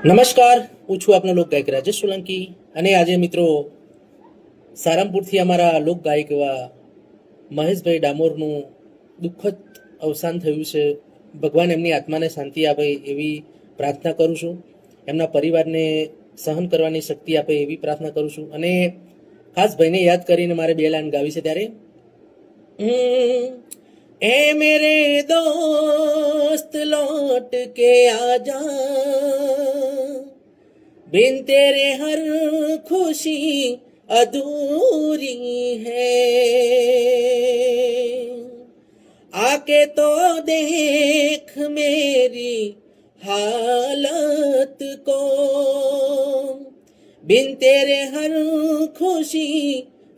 નમસ્કાર, હું છું આપનો લોકગાયક રાજેશ સોલંકી અને આજે મિત્રો સારંગપુરથી અમારા લોકગાયક એવા મહેશભાઈ ડામોરનું દુઃખદ અવસાન થયું છે. ભગવાન એમની આત્માને શાંતિ આપે એવી પ્રાર્થના કરું છું. એમના પરિવારને સહન કરવાની શક્તિ આપે એવી પ્રાર્થના કરું છું. અને ખાસ ભાઈને યાદ કરીને મારે બે લાઈન ગાવી છે. ત્યારે ए मेरे दोस्त लौट के आजा, बिन तेरे हर खुशी अधूरी है, आके तो देख मेरी हालत को, बिन तेरे हर खुशी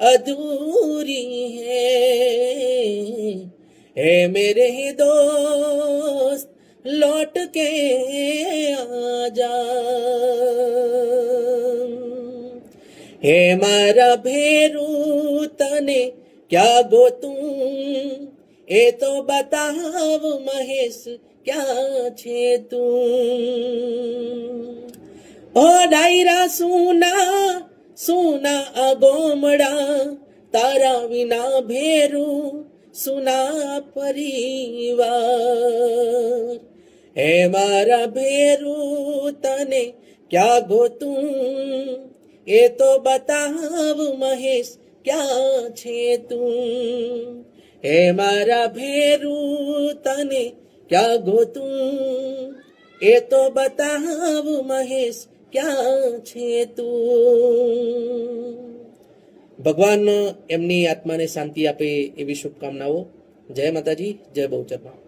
अधूरी है मेरे दोस्त लौट के आजा. हे मारा भेरू तने क्या ગોતું એ તો બતાવ મહેશ ક્યાં છે તું. ઓ ડાયરા સુના સુના અગોમડા, તારા વિના ભેરું સુના પરિવાર. હે મારા ભેરું તને ક્યાં ગોતું એ તો બતાવ મહેશ ક્યાં છે તું. હે મારા ભેરું તને ક્યાં ગોતું એ તો બતાવ મહેશ ક્યાં છે તું. ભગવાન એમની આત્માને શાંતિ આપે એવી શુભકામનાઓ. જય માતાજી, જય બહુચરમાં.